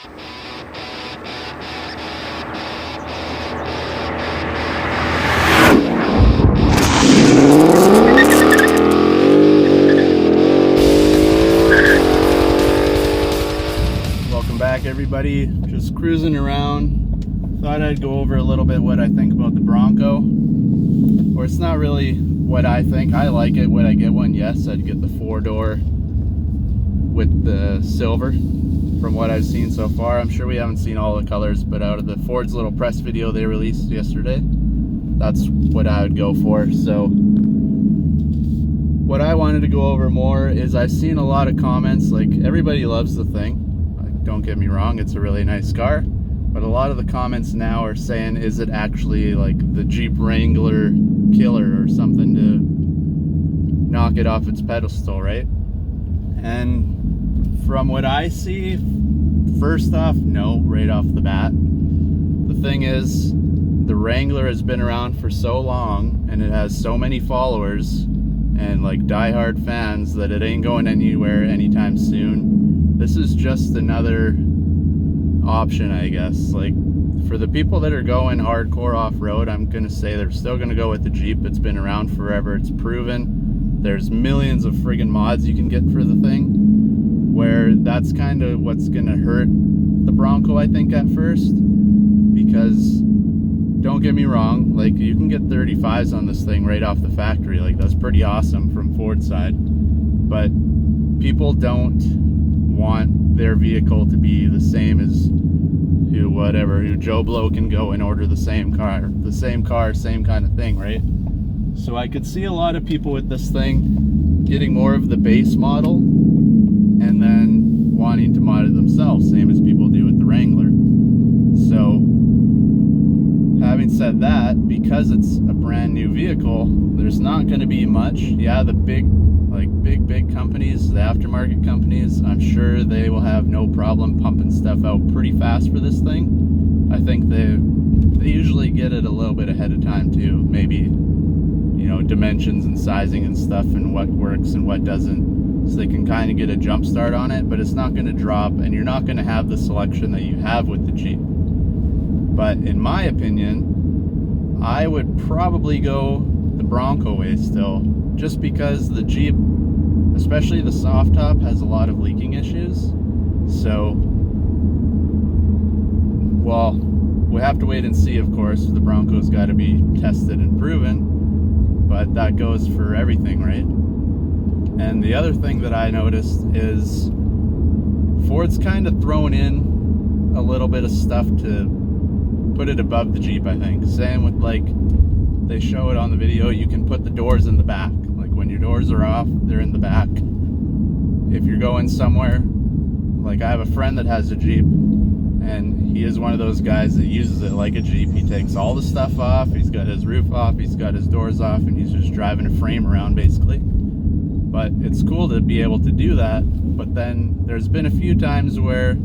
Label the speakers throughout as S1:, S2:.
S1: Welcome back, everybody. Just cruising around. Thought I'd go over a little bit what I think about the Bronco. Or it's not really what I think. I like it. Would I get one? Yes, I'd get the 4-door with the silver. From what I've seen so far, I'm sure we haven't seen all the colors, but out of the Ford's little press video they released yesterday, that's what I would go for. So what I wanted to go over more is I've seen a lot of comments, like everybody loves the thing. Don't get me wrong, it's a really nice car, but a lot of the comments now are saying, is it actually like the Jeep Wrangler killer or something to knock it off its pedestal, right? And from what I see, first off, no, right off the bat. The thing is, the Wrangler has been around for so long and it has so many followers and like diehard fans that it ain't going anywhere anytime soon. This is just another option, I guess. Like, for the people that are going hardcore off-road, I'm gonna say they're still gonna go with the Jeep. It's been around forever, it's proven. There's millions of friggin' mods you can get for the thing, where that's kind of what's gonna hurt the Bronco, I think, at first. Because, don't get me wrong, like, you can get 35s on this thing right off the factory. Like, that's pretty awesome from Ford's side. But people don't want their vehicle to be the same as who Joe Blow can go and order the same car, same kind of thing, right? So I could see a lot of people with this thing getting more of the base model and then wanting to mod it themselves, same as people do with the Wrangler. So having said that, because it's a brand new vehicle, there's not going to be much. Yeah, the big companies, the aftermarket companies, I'm sure they will have no problem pumping stuff out pretty fast for this thing. I think they usually get it a little bit ahead of time too. Maybe, you know, dimensions and sizing and stuff and what works and what doesn't, so they can kind of get a jump start on it, but it's not going to drop and you're not going to have the selection that you have with the Jeep. But in my opinion, I would probably go the Bronco way still, just because the Jeep, especially the soft top, has a lot of leaking issues. So, well, we'll have to wait and see, of course. The Bronco's got to be tested and proven, but that goes for everything, right? And the other thing that I noticed is Ford's kind of thrown in a little bit of stuff to put it above the Jeep, I think. Same with, like, they show it on the video, you can put the doors in the back. Like, when your doors are off, they're in the back. If you're going somewhere, like, I have a friend that has a Jeep, and he is one of those guys that uses it like a Jeep. He takes all the stuff off, he's got his roof off, he's got his doors off, and he's just driving a frame around, basically. But it's cool to be able to do that, but then there's been a few times where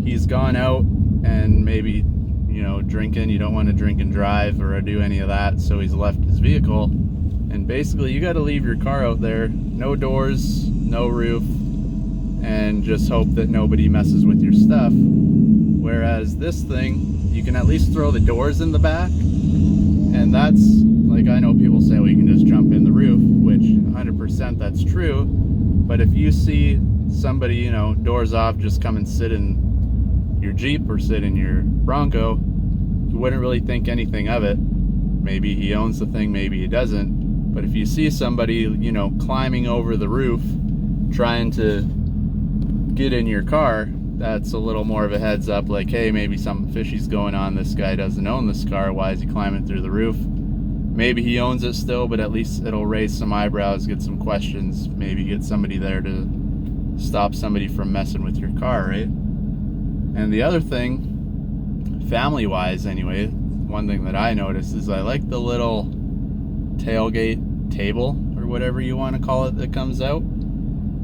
S1: he's gone out and maybe, you know, drinking. You don't want to drink and drive or do any of that, so he's left his vehicle, and basically you got to leave your car out there, no doors, no roof, and just hope that nobody messes with your stuff. Whereas this thing, you can at least throw the doors in the back, and that's, like, I know people say, well, you can just jump in the roof, which 100% that's true, but if you see somebody, you know, doors off, just come and sit in your Jeep or sit in your Bronco, you wouldn't really think anything of it. Maybe he owns the thing, maybe he doesn't. But if you see somebody, you know, climbing over the roof trying to get in your car, that's a little more of a heads up, like, hey, maybe something fishy's going on. This guy doesn't own this car. Why is he climbing through the roof? Maybe he owns it still, but at least it'll raise some eyebrows, get some questions, maybe get somebody there to stop somebody from messing with your car, right? And the other thing, family-wise anyway, one thing that I noticed is I like the little tailgate table, or whatever you want to call it, that comes out.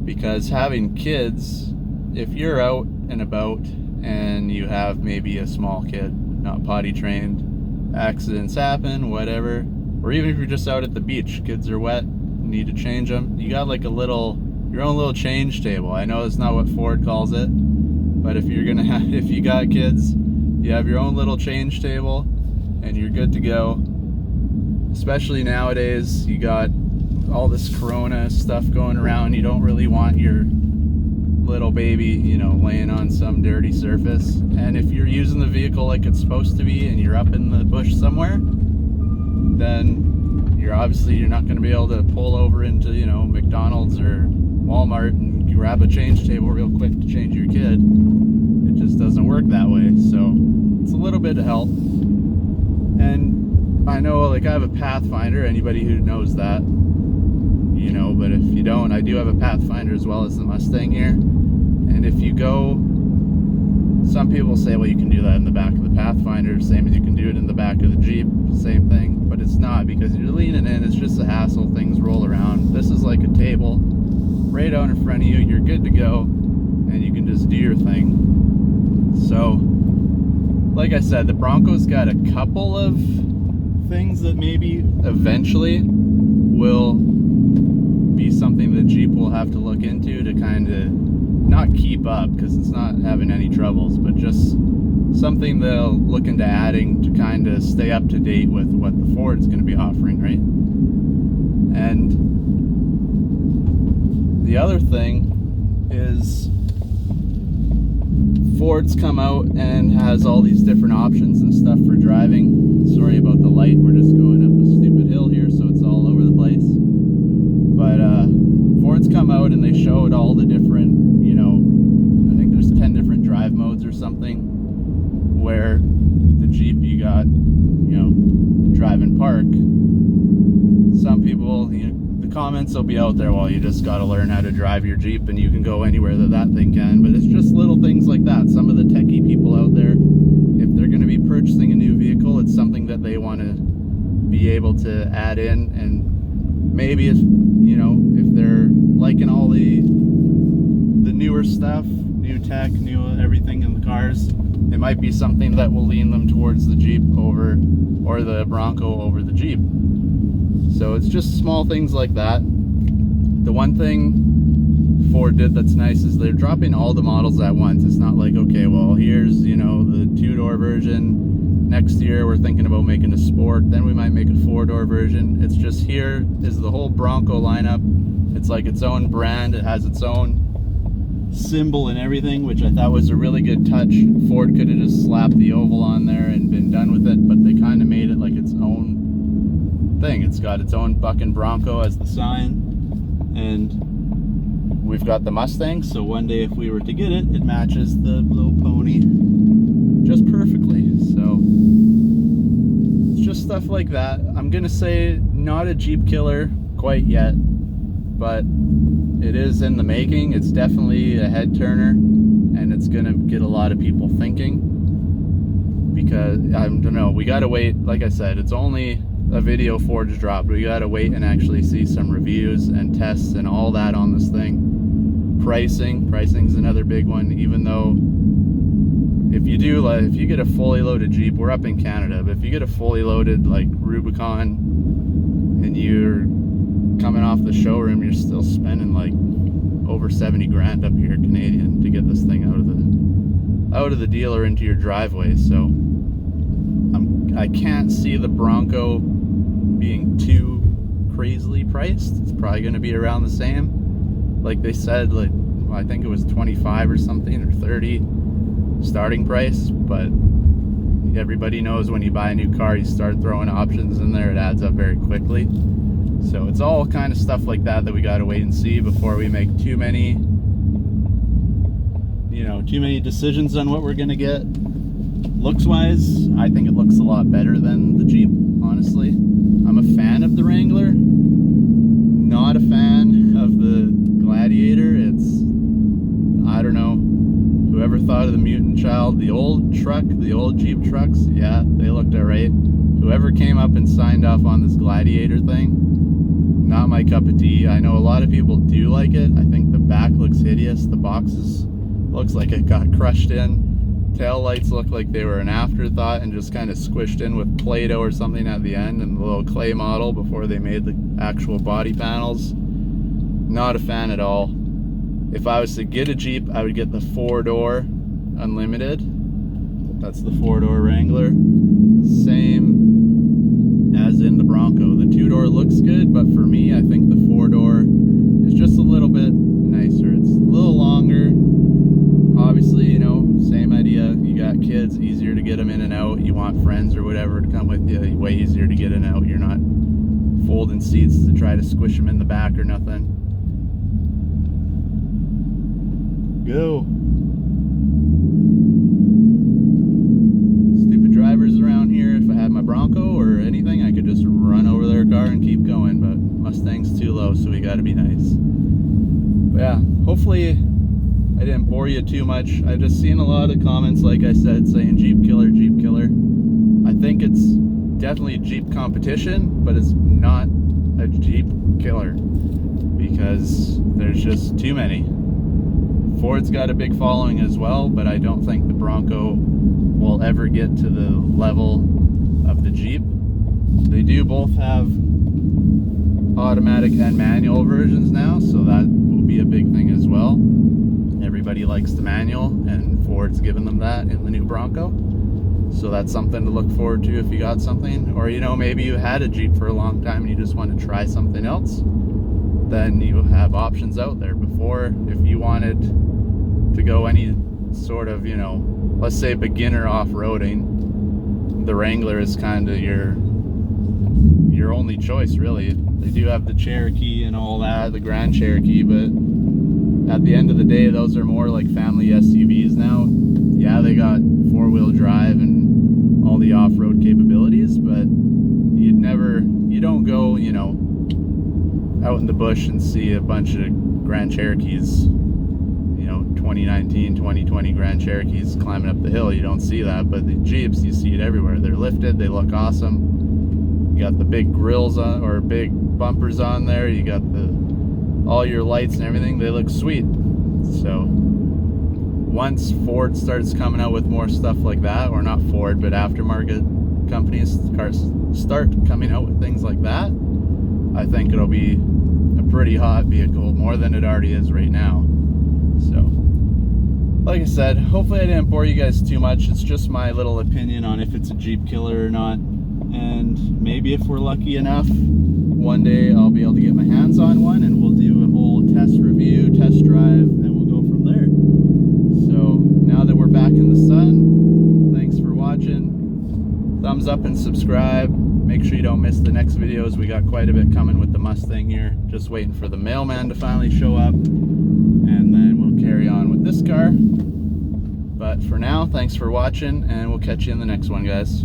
S1: Because having kids, if you're out and about and you have maybe a small kid, not potty trained, accidents happen, whatever, or even if you're just out at the beach, kids are wet, need to change them, you got like a little, your own little change table. I know it's not what Ford calls it, But if you're gonna have, if you got kids, you have your own little change table and you're good to go. Especially nowadays, you got all this corona stuff going around. You don't really want your little baby, you know, laying on some dirty surface. And if you're using the vehicle like it's supposed to be and you're up in the bush somewhere, then you're not going to be able to pull over into, you know, McDonald's or Walmart and grab a change table real quick to change your kid. It just doesn't work that way. So it's a little bit of help. And I know, like, I have a Pathfinder. Anybody who knows that, you know, but if you don't, I do have a Pathfinder as well as the Mustang here. And if you go, some people say, well, you can do that in the back of the Pathfinder, same as you can do it in the back of the Jeep, same thing. But it's not, because you're leaning in, it's just a hassle, things roll around. This is like a table right out in front of you, you're good to go, and you can just do your thing. So, like I said, the Bronco's got a couple of things that maybe eventually will be something that Jeep will have to look into to kind of not keep up, because it's not having any troubles, but just something they'll look into adding to kind of stay up to date with what the Ford's going to be offering, right? And the other thing is Ford's come out and has all these different options and stuff for driving. Sorry about the light, we're just going up a stupid hill here, so it's all over the place. But Ford's come out and they showed all the different, you know, I think there's 10 different drive modes or something, where the Jeep, you got, you know, drive and park. Some people, you know, the comments will be out there, well, you just got to learn how to drive your Jeep and you can go anywhere that thing can. But it's just little things like that. Some of the techie people out there, if they're going to be purchasing a new vehicle, it's something that they want to be able to add in. And maybe if, you know, if they're liking all the newer stuff, new tech, new everything in the cars, it might be something that will lean them towards the Jeep over, or the Bronco over the Jeep. So it's just small things like that. The one thing Ford did that's nice is they're dropping all the models at once. It's not like, okay, well, here's, you know, the 2-door version. Next year we're thinking about making a Sport, then we might make a 4-door version. It's just, here is the whole Bronco lineup. It's like its own brand. It has its own symbol and everything, which I thought was a really good touch. Ford could have just slapped the oval on there and been done with it, but they kind of made it like its own thing. It's got its own Buck and Bronco as the sign, and we've got the Mustang, so one day if we were to get it, it matches the little pony just perfectly. So it's just stuff like that. I'm gonna say not a Jeep killer quite yet, but it is in the making. It's definitely a head turner, and it's gonna get a lot of people thinking, because I don't know, we gotta wait. Like I said, it's only a video Ford's dropped. We gotta wait and actually see some reviews and tests and all that on this thing. Pricing's another big one. Even though if you do, like, if you get a fully loaded Jeep, we're up in Canada, but if you get a fully loaded like Rubicon and you're coming off the showroom, you're still spending like over 70 grand up here Canadian to get this thing out of the dealer into your driveway. So I can't see the Bronco being too crazily priced. It's probably going to be around the same. Like they said, like, I think it was 25 or something, or 30 starting price, but everybody knows when you buy a new car, you start throwing options in there, it adds up very quickly. So it's all kind of stuff like that we got to wait and see before we make too many decisions on what we're going to get. Looks wise, I think it looks a lot better than the Jeep, honestly. I'm a fan of the Wrangler, not a fan of the Gladiator. It's, I don't know, whoever thought of the Mutant Child, the old Jeep trucks, yeah, they looked alright. Whoever came up and signed off on this Gladiator thing, not my cup of tea. I know a lot of people do like it. I think the back looks hideous. The boxes looks like it got crushed in. Tail lights look like they were an afterthought and just kind of squished in with Play-Doh or something at the end and the little clay model before they made the actual body panels. Not a fan at all. If I was to get a Jeep, I would get the 4-door Unlimited. That's the 4-door Wrangler. Same as in the Bronco. The 2-door looks good, but for me, I think the 4-door is just a little bit nicer. It's a little longer. Obviously, you know, same idea. You got kids, easier to get them in and out. You want friends or whatever to come with you, way easier to get in and out. You're not folding seats to try to squish them in the back or nothing. Go. Stupid drivers around here. If I had my Bronco or anything, I could just run over their car and keep going, but Mustang's too low, so we gotta be nice. But yeah, hopefully I didn't bore you too much. I just seen a lot of comments, like I said, saying Jeep killer, Jeep killer. I think it's definitely a Jeep competition, but it's not a Jeep killer because there's just too many. Ford's got a big following as well, but I don't think the Bronco will ever get to the level of the Jeep. They do both have automatic and manual versions now, so that will be a big thing as well. Everybody likes the manual, and Ford's given them that in the new Bronco. So that's something to look forward to if you got something. Or, you know, maybe you had a Jeep for a long time and you just want to try something else. Then you have options out there. Before, if you wanted to go any sort of, you know, let's say beginner off-roading, the Wrangler is kind of your only choice, really. They do have the Cherokee and all that, the Grand Cherokee, but at the end of the day, those are more like family SUVs now. Yeah, they got 4-wheel drive and all the off-road capabilities, but you don't go, you know, out in the bush and see a bunch of Grand Cherokees, you know, 2019, 2020 Grand Cherokees climbing up the hill. You don't see that, but the Jeeps, you see it everywhere. They're lifted, they look awesome. You got the big grills on, or big bumpers on there. You got all your lights and everything. They look sweet. So once Ford starts coming out with more stuff like that, or not Ford, but aftermarket companies, cars start coming out with things like that, I think it'll be a pretty hot vehicle, more than it already is right now. So, like I said, hopefully I didn't bore you guys too much. It's just my little opinion on if it's a Jeep killer or not. And maybe if we're lucky enough, one day I'll be able to get my hands on one and we'll do a whole test review, test drive, and we'll go from there. So now that we're back in the sun, thanks for watching. Thumbs up and subscribe. Make sure you don't miss the next videos. We got quite a bit coming with the Mustang here. Just waiting for the mailman to finally show up, and then we'll carry on with this car. But for now, thanks for watching, and we'll catch you in the next one, guys.